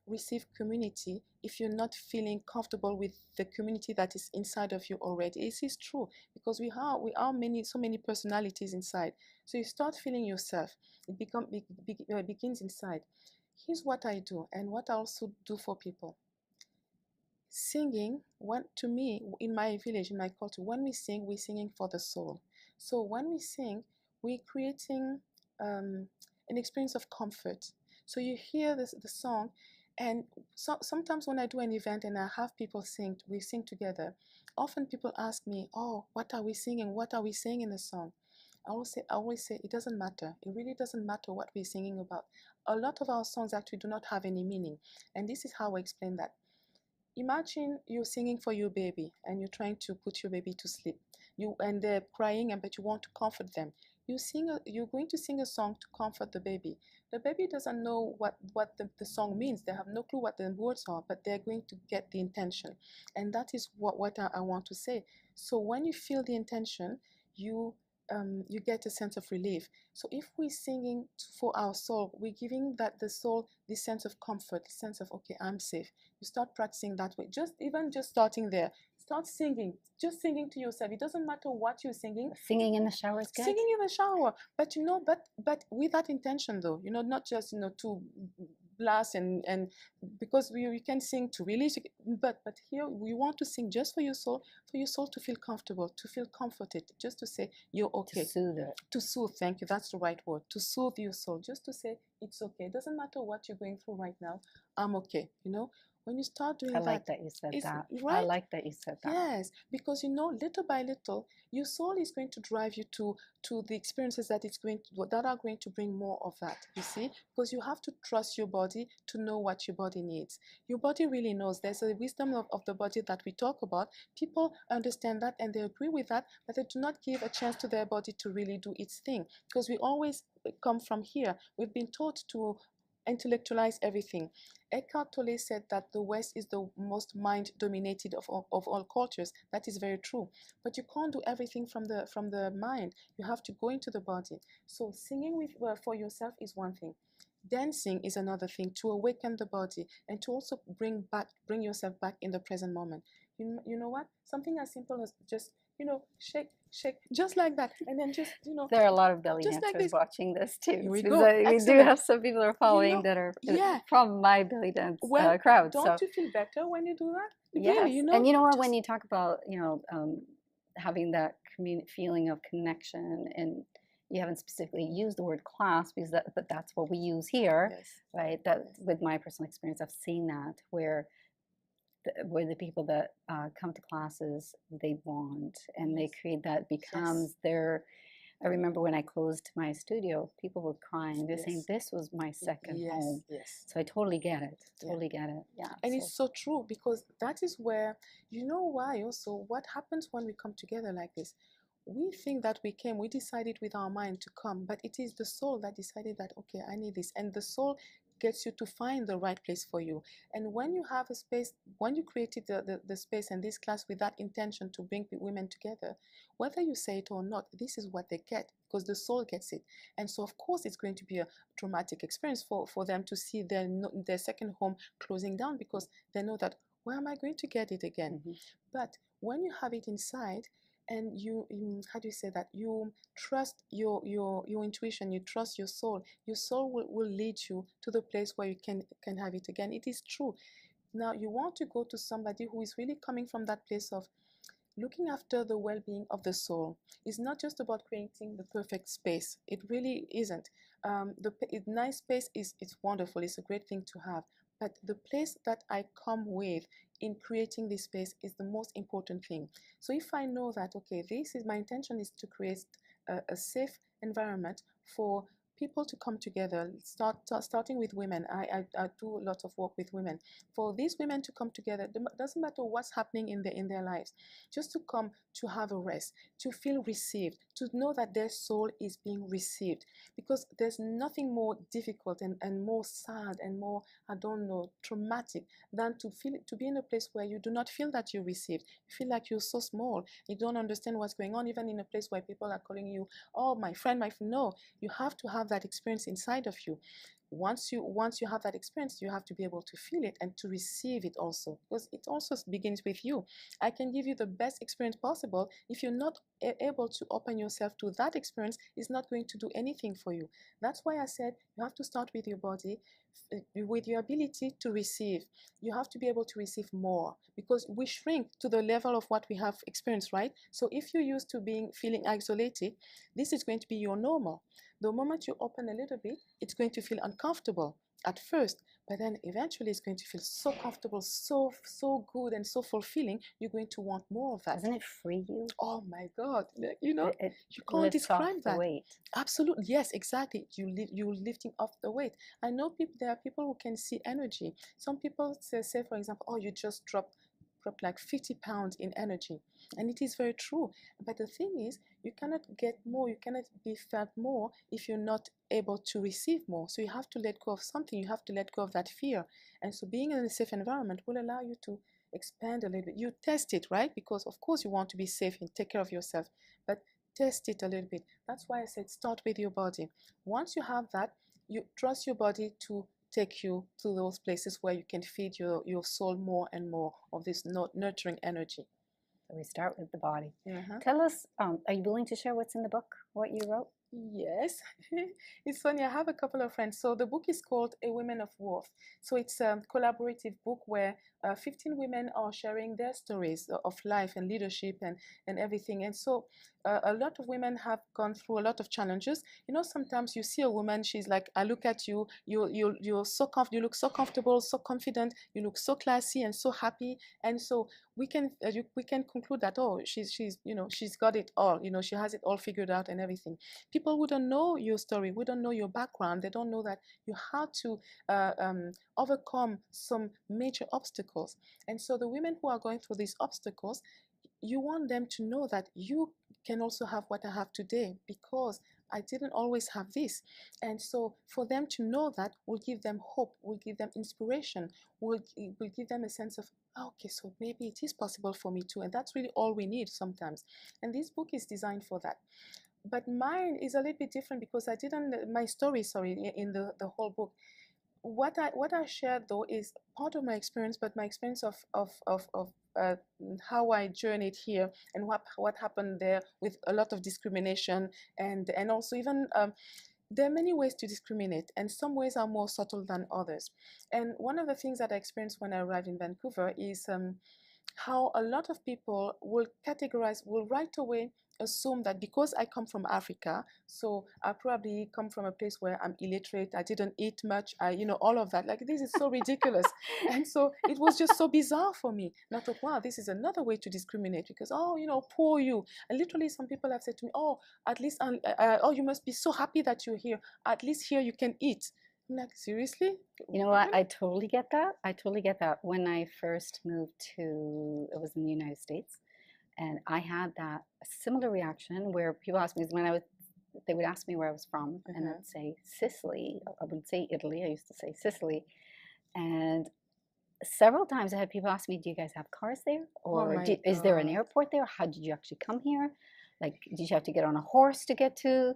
receive community if you're not feeling comfortable with the community that is inside of you already. This is true because we are so many personalities inside. So you start feeling yourself. It begins inside. Here's what I do and what I also do for people. Singing, to me, in my village, in my culture, when we sing, we're singing for the soul. So when we sing, we're creating an experience of comfort. So you hear the song, and sometimes when I do an event and I have people sing, we sing together. Often people ask me, "Oh, what are we singing? What are we saying in the song?" I always say, it doesn't matter. It really doesn't matter what we're singing about. A lot of our songs actually do not have any meaning, and this is how I explain that. Imagine you're singing for your baby and you're trying to put your baby to sleep. And they're crying, but you want to comfort them. You're going to sing a song to comfort the baby. The baby doesn't know what the song means. They have no clue what the words are, but they're going to get the intention. And that is what I want to say. So when you feel the intention, you get a sense of relief. So if we're singing for our soul, we're giving the soul this sense of comfort, this sense of, okay, I'm safe. You start practicing that way. Just starting there. Start singing. Just singing to yourself. It doesn't matter what you're singing. Singing in the shower is good. Singing in the shower, but but with that intention though, not just to blast and because we can sing to release, but here we want to sing just for your soul to feel comfortable, to feel comforted, just to say you're okay. To soothe it. To soothe, thank you, that's the right word. To soothe your soul, just to say it's okay. It doesn't matter what you're going through right now. I'm okay. When you start doing I like that you said that. Right? I like that you said that. Yes, because little by little, your soul is going to drive you to the experiences that are going to bring more of that. You see, because you have to trust your body to know what your body needs. Your body really knows. There's a wisdom of the body that we talk about. People understand that and they agree with that, but they do not give a chance to their body to really do its thing, because we always come from here. We've been taught to intellectualize everything. Eckhart Tolle said that the West is the most mind-dominated of all cultures. That is very true. But you can't do everything from the mind. You have to go into the body. So singing for yourself is one thing. Dancing is another thing, to awaken the body and to also bring yourself back in the present moment. You know what? Something as simple as just shake, just like that, and then just There are a lot of belly just dancers like watching this too. Here we because go. we do have some people who are following that are yeah. from my belly dance Well, crowd. Don't you feel better when you do that? Yes, Really, and you know what? When you talk about having that feeling of connection, and you haven't specifically used the word class but that's what we use here, yes. Right? That with my personal experience, I've seen that where the people that come to classes, they bond and they create that becomes their. I remember when I closed my studio, people were crying. They're saying this was my second home. Yes. So I totally get it. Totally get it. Yeah. And it's so true, because that is where, why also, what happens when we come together like this? We think that we decided with our mind to come, but it is the soul that decided that, okay, I need this. And the soul gets you to find the right place for you. And when you have a space, when you created the space and this class with that intention to bring women together, whether you say it or not, this is what they get, because the soul gets it. And so of course it's going to be a traumatic experience for them to see their second home closing down, because they know that, where am I going to get it again? Mm-hmm. But when you have it inside, and you how do you say that, you trust your intuition, you trust your soul will lead you to the place where you can have it again. It is true. Now you want to go to somebody who is really coming from that place of looking after the well-being of the soul. It's not just about creating the perfect space. It really isn't. Nice space it's wonderful. It's a great thing to have. But the place that I come with in creating this space is the most important thing. So if I know that, okay, my intention is to create a safe environment for people to come together, starting with women. I do a lot of work with women. For these women to come together, it doesn't matter what's happening in their lives, just to come to have a rest, to feel received, to know that their soul is being received. Because there's nothing more difficult and more sad and more, traumatic than to be in a place where you do not feel that you're received. You feel like you're so small. You don't understand what's going on, even in a place where people are calling you, oh, my friend. No, you have to have that experience inside of you. once you have that experience, you have to be able to feel it and to receive it also, because it also begins with you. I can give you the best experience possible. If you're not able to open yourself to that experience, it's not going to do anything for you. That's why I said you have to start with your body, with your ability to receive. You have to be able to receive more, because we shrink to the level of what we have experienced, right? So if you're used to feeling isolated, this is going to be your normal. The moment you open a little bit, it's going to feel uncomfortable at first, but then eventually it's going to feel so comfortable, so good and so fulfilling. You're going to want more of that. Doesn't it free you? Oh my God, you know, It you can't describe off that. the weight. Absolutely, yes, exactly. You're lifting off the weight. I know there are people who can see energy. Some people say, for example, oh, you just dropped like 50 pounds in energy, and it is very true. But the thing is, you cannot get more, you cannot be felt more if you're not able to receive more. So you have to let go of something. You have to let go of that fear. And so being in a safe environment will allow you to expand a little bit. You test it, right? Because of course you want to be safe and take care of yourself, but test it a little bit. That's why I said start with your body. Once you have that, you trust your body to take you to those places where you can feed your soul more and more of this nurturing energy. So we start with the body. Uh-huh. Tell us, are you willing to share what's in the book, what you wrote? Yes, it's funny. I have a couple of friends. So the book is called A Women of Worth. So it's a collaborative book where 15 women are sharing their stories of life and leadership and everything. And so a lot of women have gone through a lot of challenges. You know, sometimes you see a woman, she's like, I look at you, you're so you look so comfortable, so confident, you look so classy and so happy. And so we can conclude that, oh, she's got it all, she has it all figured out and everything. People wouldn't know your story, wouldn't know your background. They don't know that you had to overcome some major obstacles. And so the women who are going through these obstacles, you want them to know that you can also have what I have today, because I didn't always have this. And so for them to know that will give them hope, will give them inspiration, will give them a sense of, okay, so maybe it is possible for me too. And that's really all we need sometimes. And this book is designed for that. But mine is a little bit different, because I didn't, my story, in the whole book. What I shared though is part of my experience, but my experience of how I journeyed here and what happened there, with a lot of discrimination and also even there are many ways to discriminate, and some ways are more subtle than others. And one of the things that I experienced when I arrived in Vancouver is how a lot of people will right away assume that because I come from Africa, so I probably come from a place where I'm illiterate, I didn't eat much, all of that. Like, this is so ridiculous. And so it was just so bizarre for me. And I thought, wow, this is another way to discriminate, because, poor you. And literally some people have said to me, oh, at least, you must be so happy that you're here. At least here you can eat. I'm like, seriously? You know what? I totally get that. I totally get that. When I first moved it was in the United States, and I had that similar reaction where people asked me, they would ask me where I was from, and I'd say Sicily. I wouldn't say Italy. I used to say Sicily. And several times I had people ask me, do you guys have cars there? Or is there an airport there? How did you actually come here? Like, did you have to get on a horse to get to?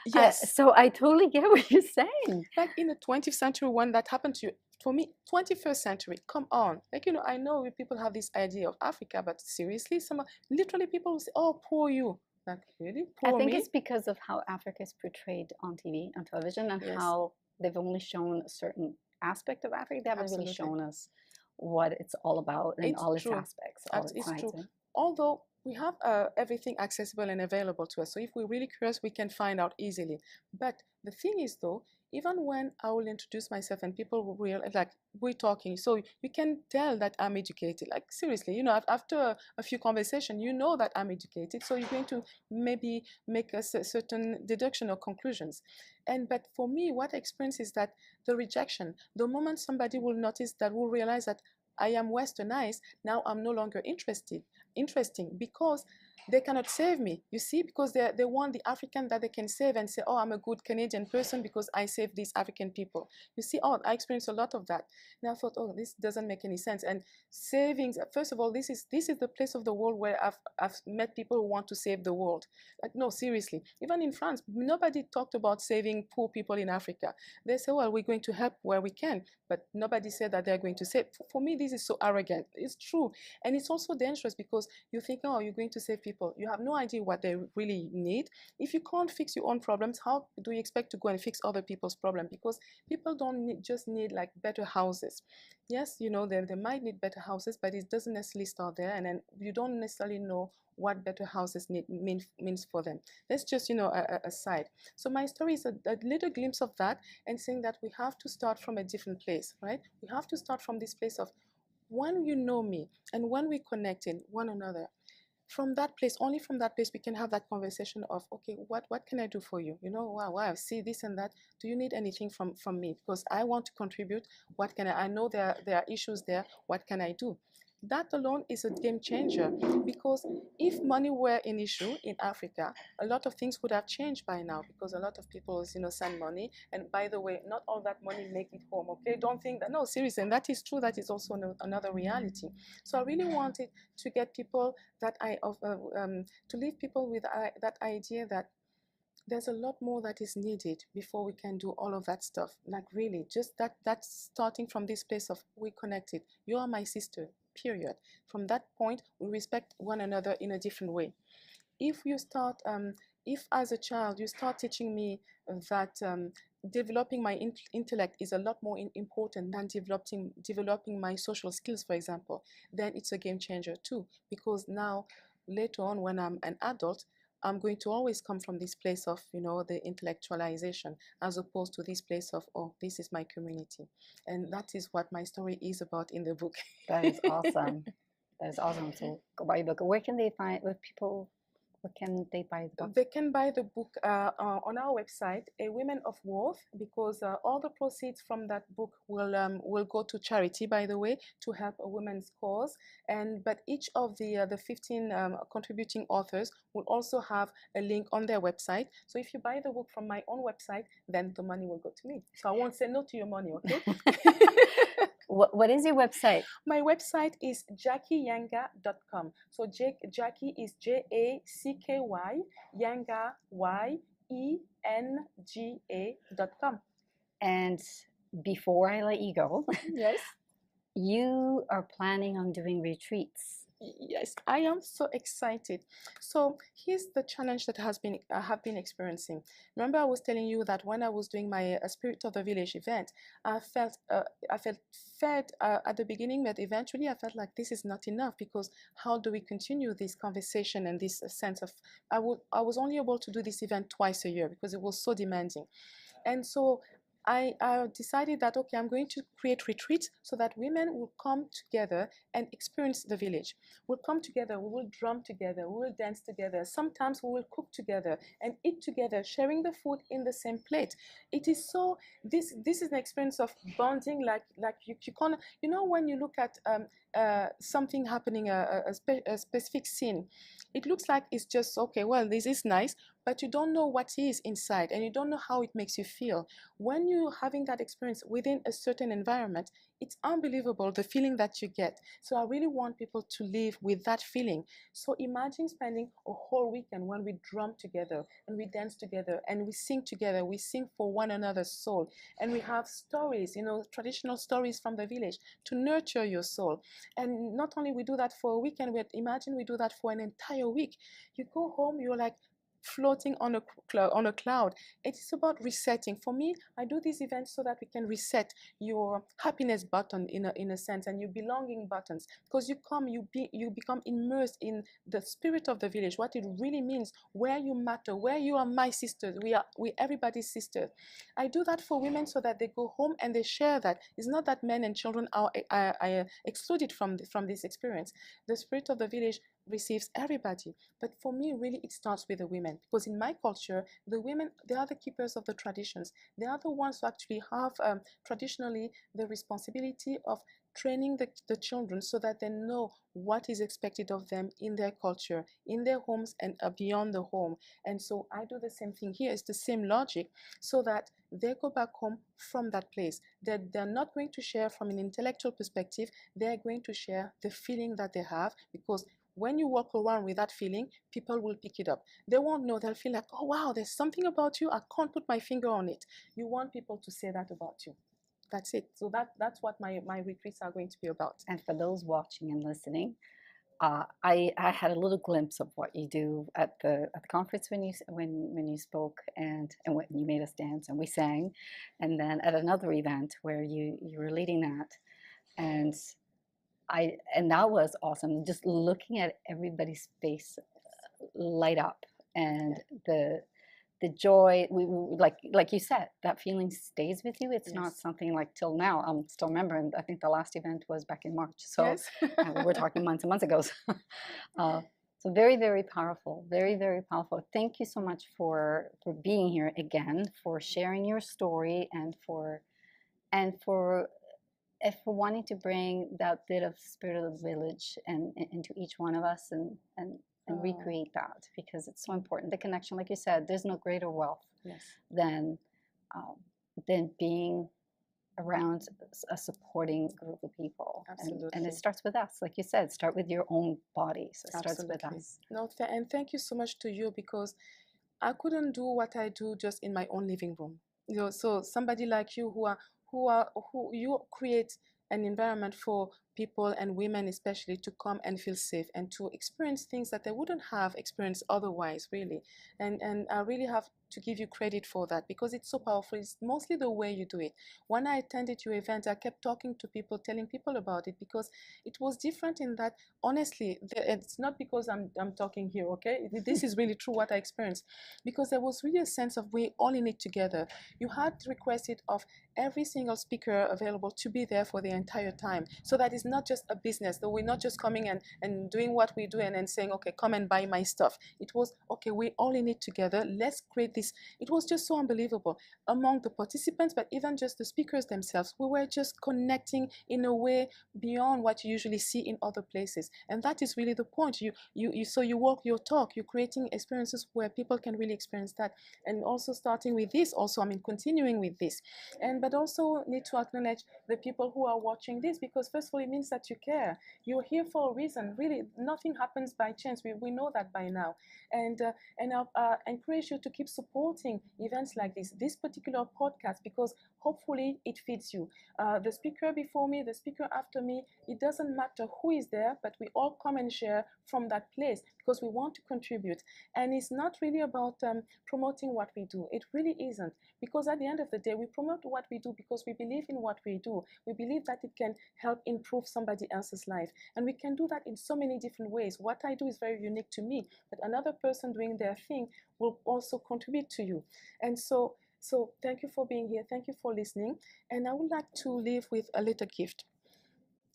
Yes. So I totally get what you're saying. Like in the 20th century, when that happened to you, for me, 21st century, come on. Like, I know people have this idea of Africa, but seriously, literally people will say, oh, poor you. Like, really? Poor I think me? it's because of how Africa is portrayed on TV, on television, and how they've only shown a certain aspect of Africa. They haven't really shown us what it's all about and all its aspects. It's true. Although we have everything accessible and available to us. So if we're really curious, we can find out easily. But the thing is, though, even when I will introduce myself and people will realize, like, we're talking, so you can tell that I'm educated. Like, seriously, after a few conversations, that I'm educated. So you're going to maybe make a certain deduction or conclusions. But for me, what I experience is that the rejection, the moment somebody will notice that, will realize that I am westernized, now I'm no longer interested. interesting because they cannot save me, you see, because they want the African that they can save and say, oh, I'm a good Canadian person because I saved these African people. You see, oh, I experienced a lot of that. And I thought, oh, this doesn't make any sense. And savings, first of all, this is the place of the world where I've met people who want to save the world. Like, no, seriously. Even in France, nobody talked about saving poor people in Africa. They say, well, we're going to help where we can, but nobody said that they're going to save. For me, this is so arrogant. It's true. And it's also dangerous because you think, oh, you're going to save people. You have no idea what they really need. If you can't fix your own problems, how do you expect to go and fix other people's problems? Because people don't just need like better houses. Yes, you know, they might need better houses, but it doesn't necessarily start there. And then you don't necessarily know what better houses means for them. That's just, you know, a side. So my story is a little glimpse of that, and saying that we have to start from a different place, right? We have to start from this place of, when you know me and when we connect in one another, from that place, only from that place, we can have that conversation of, okay, what can I do for you? You know, wow, see this and that. Do you need anything from me? Because I want to contribute. What can I know there are issues there. What can I do? That alone is a game changer, because if money were an issue in Africa, a lot of things would have changed by now, because a lot of people, you know, send money. And by the way, not all that money make it home, okay? Don't think that, no, seriously, and that is true. That is also another reality. So I really wanted to get people to leave people with that idea that there's a lot more that is needed before we can do all of that stuff. Like, really, just that's starting from this place of, we connected. You are my sister, period. From that point, we respect one another in a different way. If you start, if as a child you start teaching me that developing my intellect is a lot more important than developing my social skills, for example, then it's a game changer too. Because now, later on, when I'm an adult, I'm going to always come from this place of, you know, the intellectualization, as opposed to this place of, oh, this is my community. And that is what my story is about in the book. That is awesome. That is awesome. So go buy the book. Where can they find, where people, where can they buy the book? They can buy the book on our website, A Women of Worth, because all the proceeds from that book will go to charity, by the way, to help a women's cause. But each of the 15 contributing authors will also have a link on their website. So if you buy the book from my own website, then the money will go to me. So I won't say no to your money, okay? What is your website? My website is jackyyenga.com. So Jacky is Jacky, Yenga Yenga.com. And before I let you go, Yes. You are planning on doing retreats. Yes, I am so excited. So here's the challenge that I have been experiencing. Remember, I was telling you that when I was doing my Spirit of the Village event, I felt fed at the beginning, but eventually I felt like this is not enough, because how do we continue this conversation and this sense of, I was only able to do this event twice a year because it was so demanding. And so I decided that, okay, I'm going to create retreats so that women will come together and experience the village. We'll come together, we will drum together, we will dance together. Sometimes we will cook together and eat together, sharing the food in the same plate. It is so, this is an experience of bonding, like you can't, you know, when you look at something happening, a specific scene, it looks like it's just, okay, well, this is nice, but you don't know what is inside, and you don't know how it makes you feel. When you're having that experience within a certain environment, it's unbelievable, the feeling that you get. So I really want people to live with that feeling. So imagine spending a whole weekend when we drum together and we dance together and we sing together. We sing for one another's soul, and we have stories, you know, traditional stories from the village to nurture your soul. And not only we do that for a weekend, but imagine we do that for an entire week. You go home, you're like floating on a cloud. It is about resetting. For me, I do these events so that we can reset your happiness button in a sense, and your belonging buttons, because you become immersed in the spirit of the village, what it really means, where you matter, where you are my sisters, we everybody's sisters. I do that for women so that they go home and they share that. It's not that men and children are excluded from this experience. The spirit of the village receives everybody. But for me, really, it starts with the women, because in my culture, the women, they are the keepers of the traditions. They are the ones who actually have traditionally the responsibility of training the children so that they know what is expected of them in their culture, in their homes, and beyond the home. And so I do the same thing here. It's the same logic, so that they go back home from that place. They're not going to share from an intellectual perspective. They're going to share the feeling that they have, because when you walk around with that feeling, people will pick it up. They won't know. They'll feel like, oh, wow, there's something about you. I can't put my finger on it. You want people to say that about you. That's it. So that's what my retreats are going to be about. And for those watching and listening, I had a little glimpse of what you do at the conference when you spoke, and when you made us dance and we sang, and then at another event where you were leading that, and that was awesome. Just looking at everybody's face light up, and the joy, we like you said, that feeling stays with you. It's not something like till now. I'm still remembering. I think the last event was back in March, so we're talking months and months ago. So very, very powerful, very, very powerful. Thank you so much for being here again, for sharing your story, and for wanting to bring that bit of spirit of the village and into each one of us, and recreate that, because it's so important. The connection, like you said, there's no greater wealth than being around a supporting group of people. Absolutely. And it starts with us, like you said. Start with your own body. So it starts with us. No, and thank you so much to you, because I couldn't do what I do just in my own living room. You know, so somebody like you who you create an environment for people, and women especially, to come and feel safe and to experience things that they wouldn't have experienced otherwise, really. And I really have to give you credit for that, because it's so powerful. It's mostly the way you do it. When I attended your event, I kept talking to people, telling people about it, because it was different in that, honestly, it's not because I'm talking here, okay? This is really true what I experienced, because there was really a sense of we all in it together. You had requested of every single speaker available to be there for the entire time, so that it's not just a business, though we're not just coming and doing what we do and then saying, okay, come and buy my stuff. It was, okay, we're all in it together. Let's create this. It was just so unbelievable among the participants, but even just the speakers themselves. We were just connecting in a way beyond what you usually see in other places. And that is really the point. So you walk your talk, you're creating experiences where people can really experience that. And also starting with this, continuing with this. But also need to acknowledge the people who are watching this, because first of all, it means that you care. You're here for a reason. Really, nothing happens by chance. We know that by now. And I encourage you to keep supporting events like this particular podcast, because hopefully it fits you. The speaker before me, the speaker after me, it doesn't matter who is there, but we all come and share from that place, because we want to contribute. And it's not really about promoting what we do. It really isn't, because at the end of the day, we promote what we do because we believe in what we do. We believe that it can help improve somebody else's life. And we can do that in so many different ways. What I do is very unique to me, but another person doing their thing will also contribute to you. And so thank you for being here. Thank you for listening. And I would like to leave with a little gift.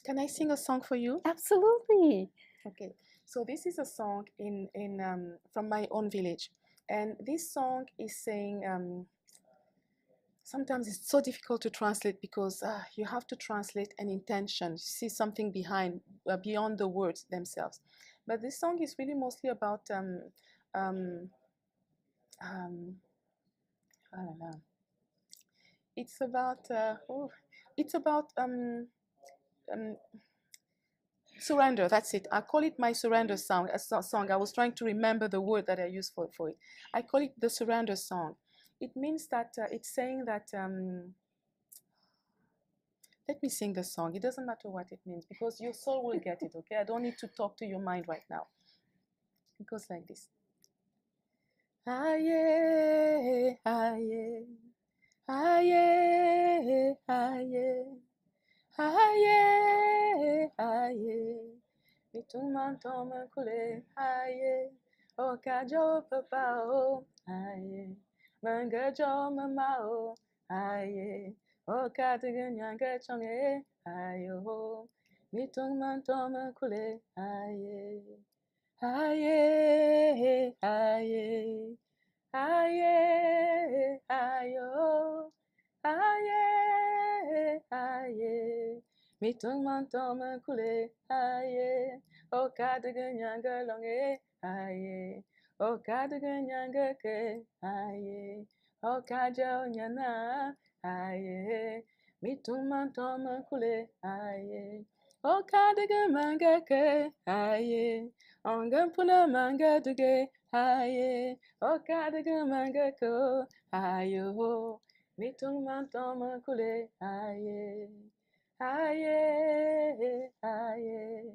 Can I sing a song for you? Absolutely. Okay. So this is a song from my own village. And this song is saying, sometimes it's so difficult to translate, because you have to translate an intention, see something behind, beyond the words themselves. But this song is really mostly about I don't know. It's about surrender. That's it. I call it my surrender song. I was trying to remember the word that I used for it. I call it the surrender song. It means that it's saying that. Let me sing the song. It doesn't matter what it means, because your soul will get it. Okay, I don't need to talk to your mind right now. It goes like this. Aye, aye, aye, aye, aye, aye. Bituman tome kule, aye. O kajo papa o, aye. Manga jo mama o, aye. O kataganyanga chonge, ayo. Bituman tome kule, aye. Aye, aye. Aye, ayo, aye, aye, Mitung toma kule, aye. O kadaganyanga longe, aye. O kadaganyanga ke, aye. O kaja nyana, aye. Mitung toma kule, aye. O kadagamanga ke, aye. Ongampuna manga duge, aye. O kadagamanga ko, ayo. Mitung toma kule, aye. Aye, aye,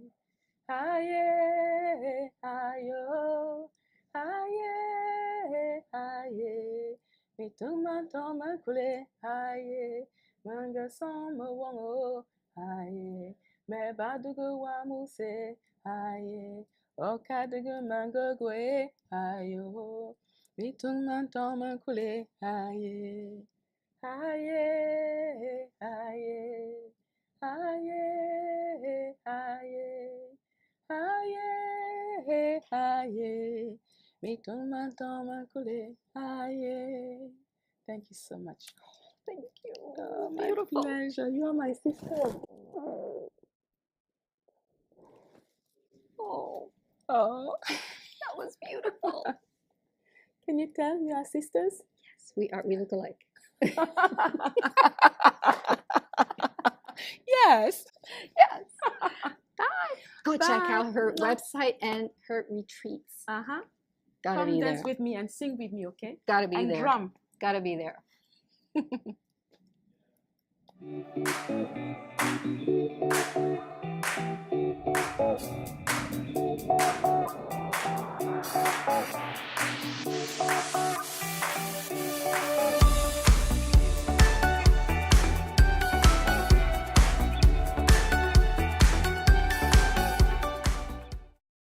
aye, ayo, aye, aye, mituma toma kule, aye, manga soma wongo, aye, me badugu wa muse, aye, okadugu manga gwe, ayo, mituma toma kule, aye, aye, aye. Aye, aye, aye, aye. Mitoma toma kule, aye. Thank you so much. Thank you. Oh, my Beautiful. pleasure. You are my sister. Oh, Oh, that was beautiful. can you tell we are sisters? Yes, we are. We look alike. Yes. Yes. Go check Bye. out her website and her retreats. Gotta Come be dance there. with me and sing with me, okay? Gotta be And there. drum. Gotta be there.